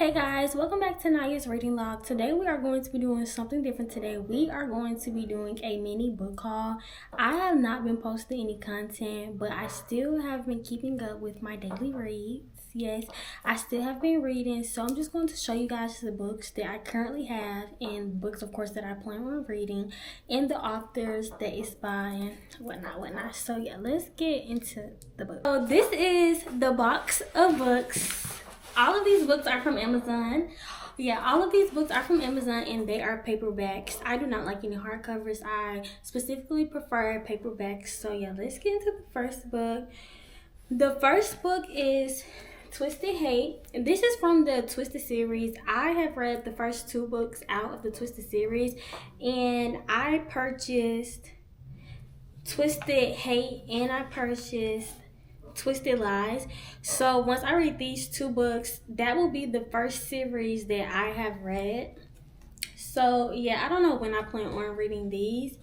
Hey guys, welcome back to Naya's reading log. Today we are going to be doing something different today. We are going to be doing a mini book haul. I have not been posting any content, but I still have been keeping up with my daily reads. Yes, I still have been reading, so I'm just going to show you guys the books that I currently have and books, of course, that I plan on reading and the authors that it's by and whatnot. So yeah, let's get into the book. So this is the box of books. All of these books are from Amazon. Yeah, all of these books are from Amazon and they are paperbacks. I do not like any hardcovers. I specifically prefer paperbacks. So yeah, let's get into the first book. The first book is Twisted Hate. This is from the Twisted series. I have read the first two books out of the Twisted series, and I purchased Twisted Hate and I purchased Twisted Lies. So once I read these two books, that will be the first series that I have read. So yeah, I don't know when I plan on reading these.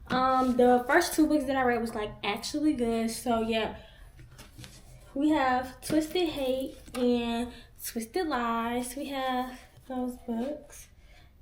The first two books that I read was like actually good. So yeah, we have Twisted Hate and Twisted Lies. We have those books.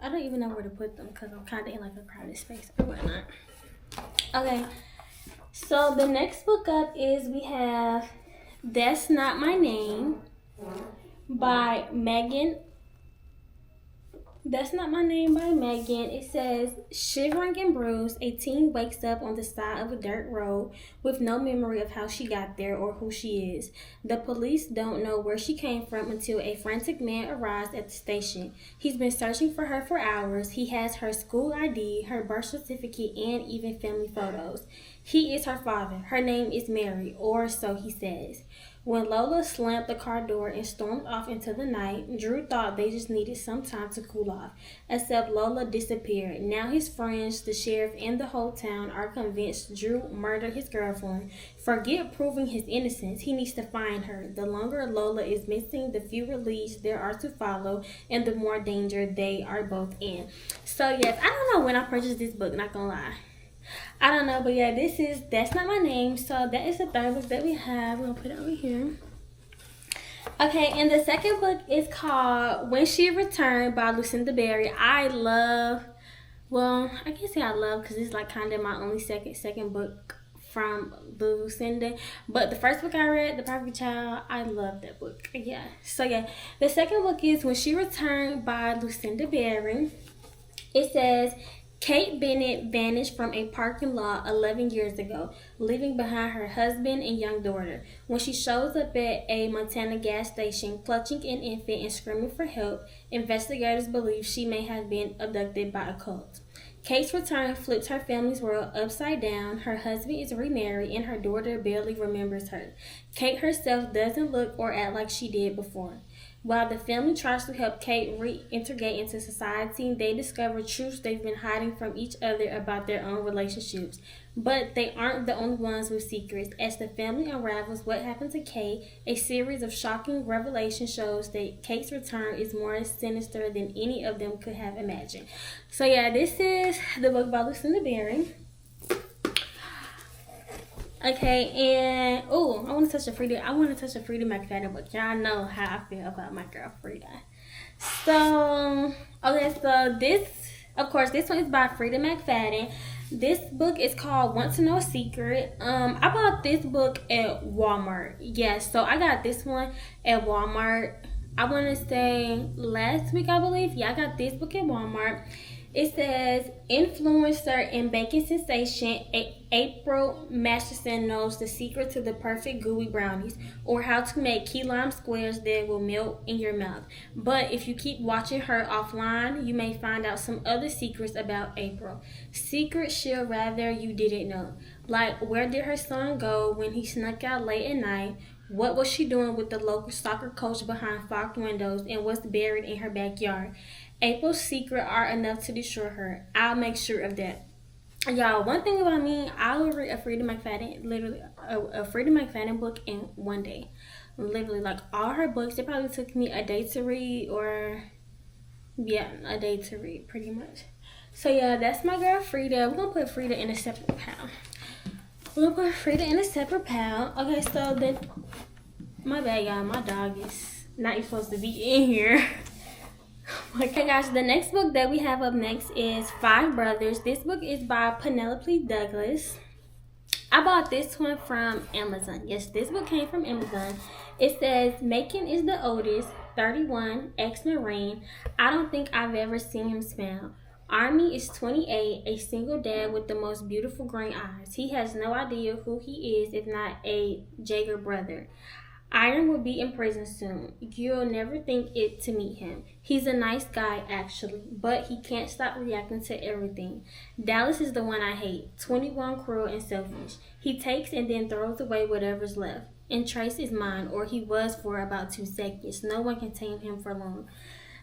I don't even know where to put them because I'm kind of in like a crowded space or whatnot. Okay. So the next book up is we have That's Not My Name by Megan. That's Not My Name by Megan. It says, shivering and bruised, a teen wakes up on the side of a dirt road with no memory of how she got there or who she is. The police don't know where she came from until a frantic man arrives at the station. He's been searching for her for hours. He has her school ID, her birth certificate, and even family photos. He is her father. Her name is Mary, or so he says. When Lola slammed the car door and stormed off into the night, Drew thought they just needed some time to cool off. Except Lola disappeared. Now his friends, the sheriff, and the whole town are convinced Drew murdered his girlfriend. Forget proving his innocence. He needs to find her. The longer Lola is missing, the fewer leads there are to follow, and the more danger they are both in. So yes, I don't know when I purchased this book, not gonna lie. I don't know, but yeah, That's Not My Name. So that is the third book that we have. We're going to put it over here. Okay, and the second book is called When She Returned by Lucinda Berry. I can't say I love because it's like kind of my only second book from Lucinda. But the first book I read, The Perfect Child, I love that book. Yeah. So yeah, the second book is When She Returned by Lucinda Berry. It says, Kate Bennett vanished from a parking lot 11 years ago, leaving behind her husband and young daughter. When she shows up at a Montana gas station, clutching an infant and screaming for help, investigators believe she may have been abducted by a cult. Kate's return flips her family's world upside down. Her husband is remarried and her daughter barely remembers her. Kate herself doesn't look or act like she did before. While the family tries to help Kate reintegrate into society, they discover truths they've been hiding from each other about their own relationships. But they aren't the only ones with secrets. As the family unravels what happened to Kate, a series of shocking revelations shows that Kate's return is more sinister than any of them could have imagined. So yeah, this is the book by Lucinda Berry. Okay, and I want to touch a Freida McFadden book. Y'all know how I feel about my girl Freida. So this one is by Freida McFadden. This book is called Want to Know a Secret. I bought this book at Walmart. Yes, so I got this one at Walmart. I want to say last week, I believe. Yeah, I got this book at Walmart. It says, influencer and baking sensation April Masterson knows the secret to the perfect gooey brownies, or how to make key lime squares that will melt in your mouth. But if you keep watching her offline, you may find out some other secrets about April. Secrets she'll rather you didn't know. Like, where did her son go when he snuck out late at night? What was she doing with the local soccer coach behind fogged windows, and what's buried in her backyard? April's secret are enough to destroy her. I'll make sure of that. Y'all, one thing about me, I will read a Freida McFadden book in one day. Literally, like all her books, it probably took me a day to read, a day to read pretty much. So yeah, that's my girl Freida. We're gonna put Freida in a separate pile. Okay, so then my bad, y'all. My dog is not supposed to be in here. Okay guys, the next book that we have up next is Five Brothers. This book is by Penelope Douglas. I bought this one from Amazon. Yes, this book came from Amazon. It says, Macon is the oldest, 31, ex-Marine. I don't think I've ever seen him smile. Army is 28, a single dad with the most beautiful green eyes. He has no idea who he is if not a Jaeger brother. Iron will be in prison soon. You'll never think it to meet him. He's a nice guy, actually, but he can't stop reacting to everything. Dallas is the one I hate. 21, cruel, and selfish. He takes and then throws away whatever's left. And Trace is mine, or he was for about 2 seconds. No one can tame him for long.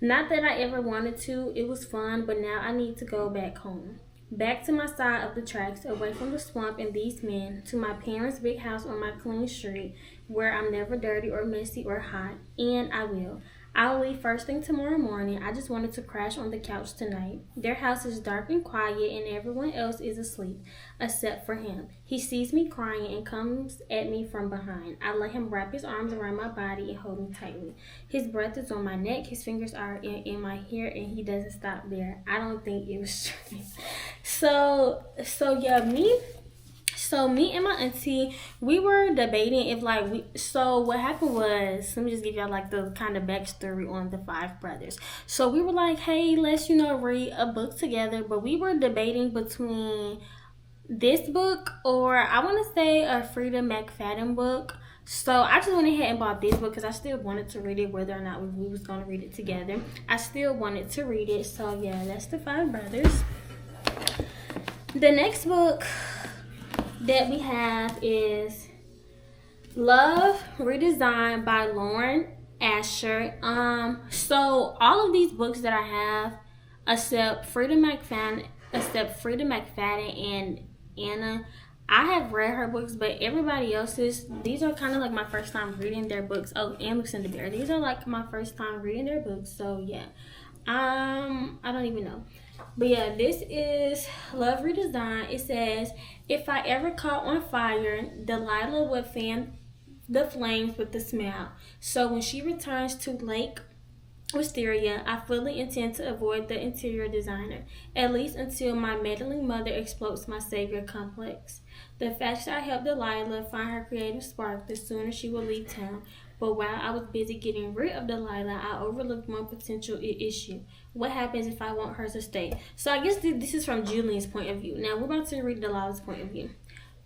Not that I ever wanted to. It was fun, but now I need to go back home. Back to my side of the tracks, away from the swamp and these men, to my parents' big house on my clean street, where I'm never dirty or messy or hot, and I will. I'll leave first thing tomorrow morning. I just wanted to crash on the couch tonight. Their house is dark and quiet, and everyone else is asleep, except for him. He sees me crying and comes at me from behind. I let him wrap his arms around my body and hold me tightly. His breath is on my neck, his fingers are in my hair, and he doesn't stop there. I don't think it was strange. So me and my auntie, we were debating if so what happened was, let me just give y'all like the kind of backstory on the Five Brothers. So we were like, hey, let's read a book together, but we were debating between this book or I want to say a Freida McFadden book. So I just went ahead and bought this book because I still wanted to read it, whether or not we was going to read it together. I still wanted to read it. So yeah, that's the Five Brothers. The next book that we have is Love Redesigned by Lauren Asher. So all of these books that I have, except Freida McFadden and Anna, I have read her books, but everybody else's, these are kind of like my first time reading their books. Oh, and Lucinda Berry. These are like my first time reading their books. So yeah, I don't even know. But yeah, this is Love Redesigned. It says, if I ever caught on fire, Delilah would fan the flames with a smile. So when she returns to Lake Wisteria, I fully intend to avoid the interior designer, at least until my meddling mother explodes my savior complex. The faster I help Delilah find her creative spark, the sooner she will leave town. But while I was busy getting rid of Delilah, I overlooked one potential issue. What happens if I want her to stay? So I guess this is from Julian's point of view. Now we're about to read Delilah's point of view.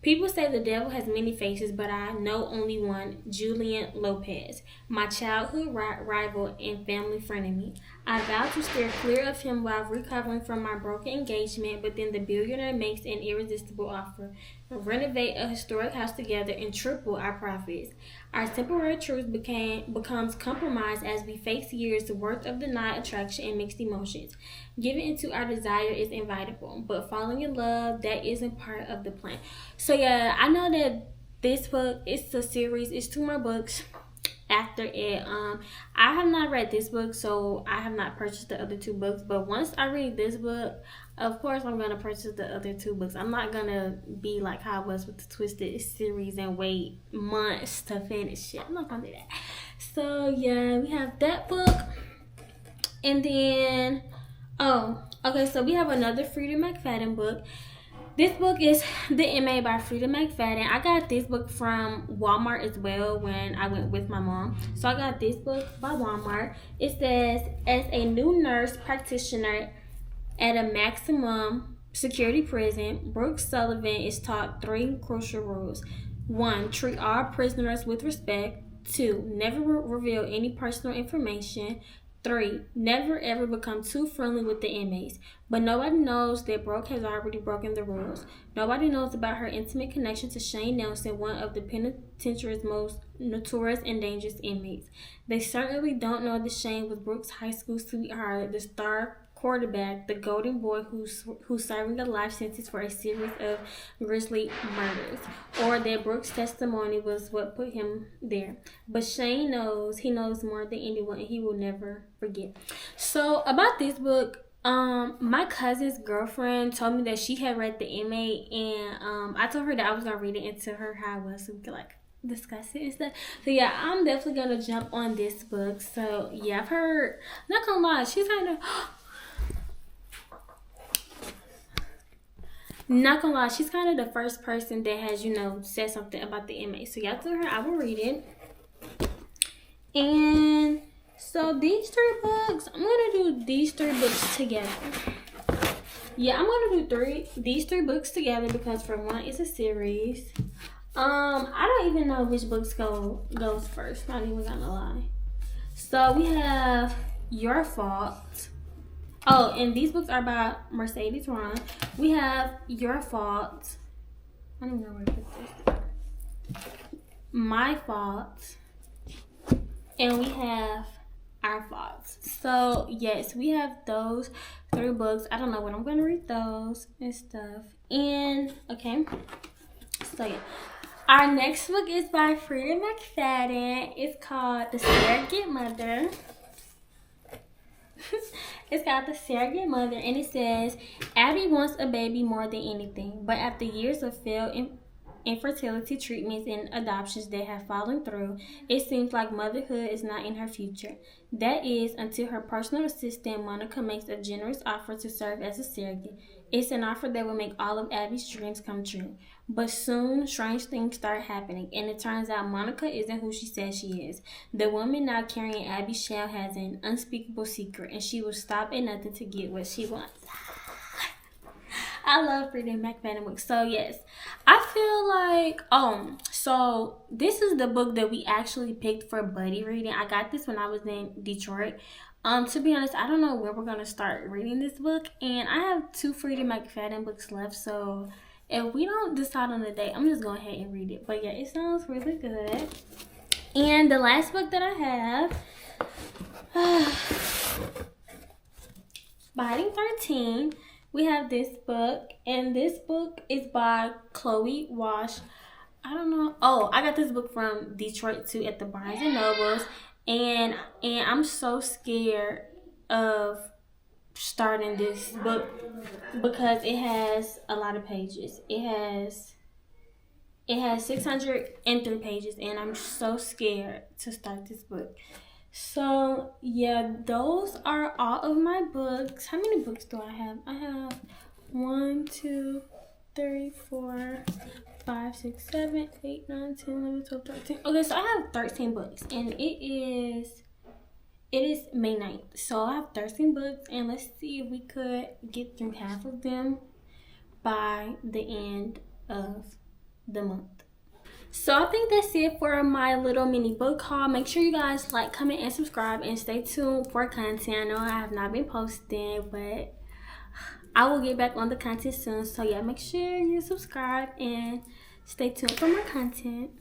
People say the devil has many faces, but I know only one, Julian Lopez, my childhood rival and family frenemy. I vowed to steer clear of him while recovering from my broken engagement, but then the billionaire makes an irresistible offer. Renovate a historic house together and triple our profits. Our temporary truce becomes compromised as we face years worth of denied attraction and mixed emotions. Giving into our desire is inevitable, but falling in love, that isn't part of the plan. So yeah, I know that this book, it's a series, it's 2 more books after it. I have not read this book, so I have not purchased the other 2 books, but once I read this book, of course I'm going to purchase the other 2 books. I'm not going to be like how I was with the Twisted series and wait months to finish it. I'm not going to do that. So yeah, we have that book. And then, so we have another Freida McFadden book. This book is The MA by Freida McFadden. I got this book from Walmart as well when I went with my mom. So I got this book by Walmart. It says, as a new nurse practitioner at a maximum security prison, Brooke Sullivan is taught 3 crucial rules. 1. Treat all prisoners with respect. 2. Never reveal any personal information. 3. Never ever become too friendly with the inmates. But nobody knows that Brooke has already broken the rules. Nobody knows about her intimate connection to Shane Nelson, one of the penitentiary's most notorious and dangerous inmates. They certainly don't know that Shane was Brooke's high school sweetheart, the star quarterback, the golden boy who's serving a life sentence for a series of grisly murders, or that Brooke's testimony was what put him there. But Shane knows, he knows more than anyone, and he will never forget. So about this book, my cousin's girlfriend told me that she had read The Inmate, and I told her that I was gonna read it and tell her how it was, so we could like discuss it and stuff. So yeah, I'm definitely gonna jump on this book. So yeah, I've heard, not gonna lie, she's kind of not gonna lie, she's kind of the first person that has, you know, said something about the inmate. So y'all tell her I will read it. And so these 3 books, I'm gonna do these 3 books together. Yeah, I'm gonna do these three books together because for one, it's a series. I don't even know which books goes first. Not even gonna lie. So we have Your Fault. Oh, and these books are by Mercedes Ron. We have Your Fault. I don't know where to put this. My Fault. And we have Our Faults. So yes, we have those 3 books. I don't know when I'm gonna read those and stuff. And okay. So yeah. Our next book is by Freida McFadden. It's called The Surrogate Mother. It's called The Surrogate Mother, and it says, Abby wants a baby more than anything, but after years of failed infertility treatments and adoptions that have fallen through, it seems like motherhood is not in her future. That is, until her personal assistant, Monica, makes a generous offer to serve as a surrogate. It's an offer that will make all of Abby's dreams come true. But soon, strange things start happening, and it turns out Monica isn't who she says she is. The woman now carrying Abby's child has an unspeakable secret, and she will stop at nothing to get what she wants. I love Freida McFadden books. So yes, I feel like so this is the book that we actually picked for buddy reading. I got this when I was in Detroit. To be honest, I don't know when we're gonna start reading this book, and I have 2 Freida McFadden books left. So if we don't decide on the date, I'm just going ahead and read it. But yeah, it sounds really good. And the last book that I have, Biding 13. We have this book, and this book is by Chloe Walsh. I don't know. Oh, I got this book from Detroit too at the Barnes and Nobles, and I'm so scared of starting this book because it has a lot of pages. It has 603 pages, and I'm so scared to start this book. So yeah, those are all of my books. How many books do I have? I have 1, 2, 3, 4, 5, 6, 7, 8, 9, 10, 11, 12, 13. Okay, so I have 13 books, and it is May 9th. So I have 13 books, and let's see if we could get through half of them by the end of the month. So I think that's it for my little mini book haul. Make sure you guys like, comment, and subscribe, and stay tuned for content. I know I have not been posting, but I will get back on the content soon. So yeah, make sure you subscribe and stay tuned for more content.